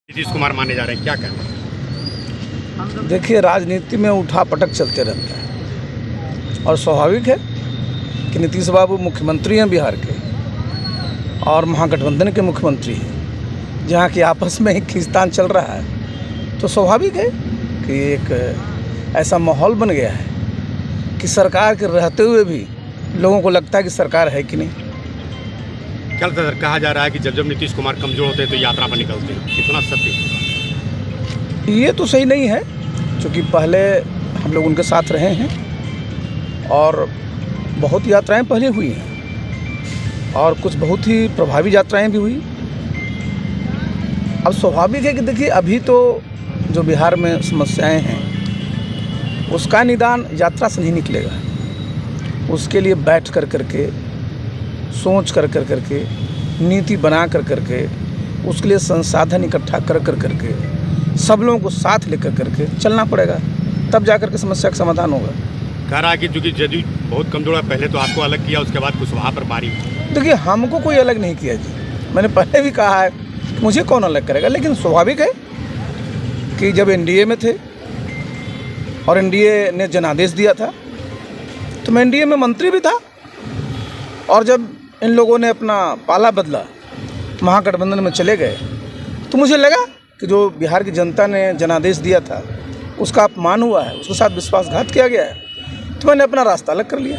नीतीश कुमार माने जा रहे हैं, क्या कहना? देखिए, राजनीति में उठापटक चलते रहता है और स्वाभाविक है कि नीतीश बाबू मुख्यमंत्री हैं बिहार के और महागठबंधन के मुख्यमंत्री हैं, जहाँ की आपस में ही खींचतान चल रहा है। तो स्वाभाविक है कि एक ऐसा माहौल बन गया है कि सरकार के रहते हुए भी लोगों को लगता है कि सरकार है कि नहीं। कल सर कहा जा रहा है कि जब नीतीश कुमार कमजोर होते हैं तो यात्रा पर निकलते हैं, कितना सत्य? ये तो सही नहीं है, क्योंकि पहले हम लोग उनके साथ रहे हैं और बहुत यात्राएं पहले हुई हैं और कुछ बहुत ही प्रभावी यात्राएं भी हुई। अब स्वाभाविक है कि देखिए, अभी तो जो बिहार में समस्याएं हैं उसका निदान यात्रा से नहीं निकलेगा। उसके लिए बैठ कर करके, सोच कर करके, नीति बना कर करके, उसके लिए संसाधन इकट्ठा कर करके, सब लोगों को साथ लेकर करके चलना पड़ेगा, तब जाकर के समस्या का समाधान होगा। कह रहा है कि चूंकि जदयू बहुत कमजोर है, पहले तो आपको अलग किया, उसके बाद कुशवाहा पर बारी। देखिए, हमको कोई अलग नहीं किया जी, मैंने पहले भी कहा है कि मुझे कौन अलग करेगा। लेकिन स्वाभाविक है कि जब एनडीए में थे और एनडीए ने जनादेश दिया था तो मैं एनडीए में मंत्री भी था, और जब इन लोगों ने अपना पाला बदला, महागठबंधन में चले गए, तो मुझे लगा कि जो बिहार की जनता ने जनादेश दिया था उसका अपमान हुआ है, उसके साथ विश्वासघात किया गया है, तो मैंने अपना रास्ता अलग कर लिया।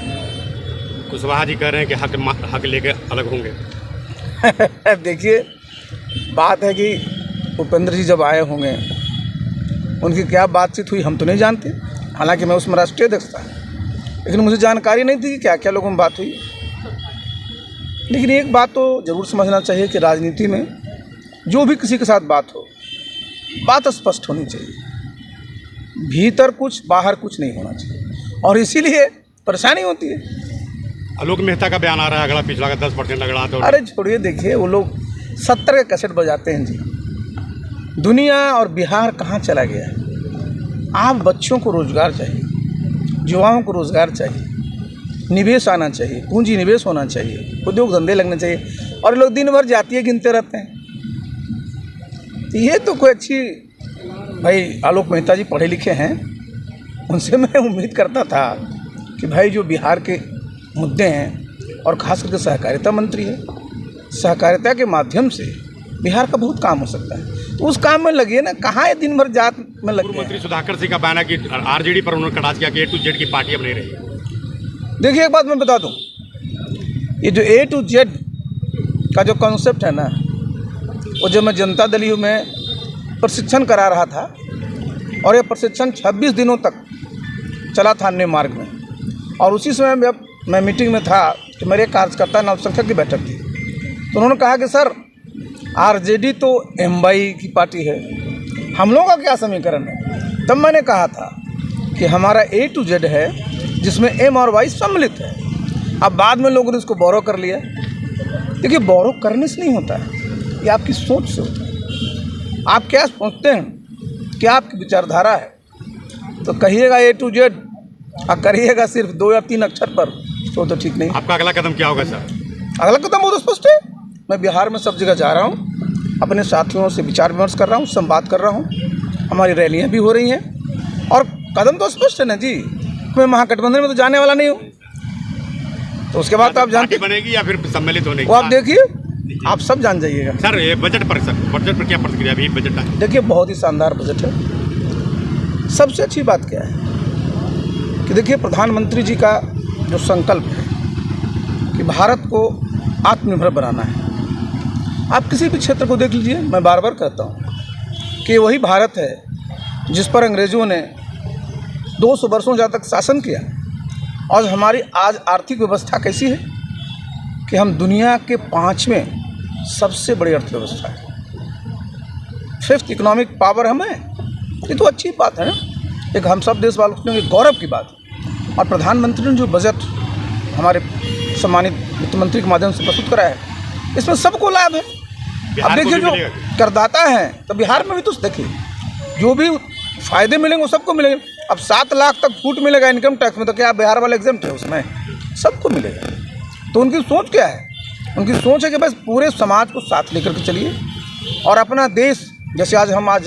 कुशवाहा जी कह रहे हैं कि हक लेके अलग होंगे। देखिए, बात है कि उपेंद्र जी जब आए होंगे, उनकी क्या बातचीत हुई हम तो नहीं जानते, हालांकि मैं उसमें राष्ट्रीय अध्यक्ष था, लेकिन मुझे जानकारी नहीं थी कि क्या क्या लोगों में बात हुई। लेकिन एक बात तो ज़रूर समझना चाहिए कि राजनीति में जो भी किसी के साथ बात हो, बात स्पष्ट होनी चाहिए, भीतर कुछ बाहर कुछ नहीं होना चाहिए, और इसीलिए परेशानी होती है। आलोक मेहता का बयान आ रहा है, अगला पिछला का 10% लग रहा था। अरे छोड़िए, देखिए, वो लोग 70 के कैसेट बजाते हैं जी। दुनिया और बिहार कहाँ चला गया है? आप बच्चों को रोज़गार चाहिए, युवाओं को रोज़गार चाहिए, निवेश आना चाहिए, पूंजी निवेश होना चाहिए, उद्योग धंधे लगने चाहिए, और लोग दिन भर जातीय गिनते रहते हैं। तो ये तो कोई अच्छी, भाई आलोक मेहता जी पढ़े लिखे हैं, उनसे मैं उम्मीद करता था कि भाई जो बिहार के मुद्दे हैं, और ख़ास करके सहकारिता मंत्री है, सहकारिता के माध्यम से बिहार का बहुत काम हो सकता है, तो उस काम में लगे ना, कहाँ ये दिन भर जात में लगे। मंत्री सुधाकर सिंह का बयान है कि आरजेडी पर उन्होंने कटाक्ष किया कि A to Z की पार्टी अब नहीं रही। देखिए, एक बात मैं बता दूं, ये जो A to Z का जो कॉन्सेप्ट है ना, वो जब मैं जनता दल यू में प्रशिक्षण करा रहा था, और ये प्रशिक्षण 26 दिनों तक चला था अन्य मार्ग में, और उसी समय जब मैं मीटिंग में था तो मेरे कार्यकर्ता नवसंख्यक की बैठक थी, तो उन्होंने कहा कि सर, आरजेडी तो MY की पार्टी है, हम लोगों का क्या समीकरण है? तब मैंने कहा था कि हमारा A to Z है, जिसमें M और Y सम्मिलित है। अब बाद में लोगों ने इसको बोरो कर लिया। देखिए, बोरो करने से नहीं होता है, ये आपकी सोच से होता है। आप क्या सोचते हैं, क्या आपकी विचारधारा है, तो कहिएगा A to Z और करिएगा सिर्फ 2 या 3 अक्षर पर, तो ठीक नहीं। आपका अगला कदम क्या होगा सर? अगला कदम बहुत स्पष्ट है, मैं बिहार में सब जगह जा रहा हूँ, अपने साथियों से विचार विमर्श कर रहा हूँ, संवाद कर रहा हूँ, हमारी रैलियाँ भी हो रही हैं, और कदम तो स्पष्ट है ना जी, मैं महागठबंधन में तो जाने वाला नहीं हूँ। तो उसके बाद तो आप जानते बनेगी या फिर सम्मिलित होने की, वो आप देखिए, आप सब जान जाइएगा। सर ये बजट पर क्या प्रतिक्रिया? अभी बजट है, देखिए, बहुत ही शानदार बजट है। सबसे अच्छी बात क्या है कि देखिए, प्रधानमंत्री जी का जो संकल्प है कि भारत को आत्मनिर्भर बनाना है, आप किसी भी क्षेत्र को देख लीजिए, मैं बार बार कहता हूँ कि वही भारत है जिस पर अंग्रेज़ों ने 200 वर्षों जहाँ तक शासन किया, और हमारी आज आर्थिक व्यवस्था कैसी है कि हम दुनिया के 5वें सबसे बड़ी अर्थव्यवस्था है, 5th इकोनॉमिक पावर हम हैं। ये तो अच्छी बात है ना, एक हम सब देश वालों के लिए गौरव की बात है। और प्रधानमंत्री ने जो बजट हमारे सम्मानित वित्त मंत्री के माध्यम से प्रस्तुत करा है, इसमें सबको लाभ है। अब देखिए, जो करदाता हैं, तो बिहार में भी तो देखिए, जो भी फायदे मिलेंगे वो सबको मिलेंगे। अब 7 लाख तक छूट मिलेगा इनकम टैक्स में, तो क्या बिहार वाले एग्जेम्प्ट है? उसमें सबको मिलेगा। तो उनकी सोच क्या है? उनकी सोच है कि बस पूरे समाज को साथ लेकर के चलिए और अपना देश जैसे आज हम आप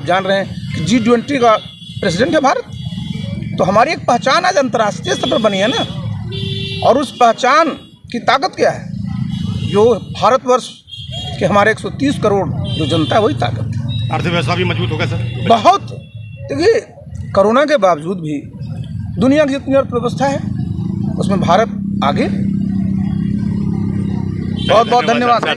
जान रहे हैं कि G20 का प्रेसिडेंट है भारत, तो हमारी एक पहचान आज अंतर्राष्ट्रीय स्तर पर बनी है ना। और उस पहचान की ताकत क्या है? जो भारतवर्ष के हमारे 130 करोड़ जो जनता है, वही ताकत है। अर्थव्यवस्था भी मजबूत होगा सर। बहुत। देखिए, कोरोना के बावजूद भी दुनिया की जितनी अर्थव्यवस्था है उसमें भारत आगे। बहुत बहुत धन्यवाद।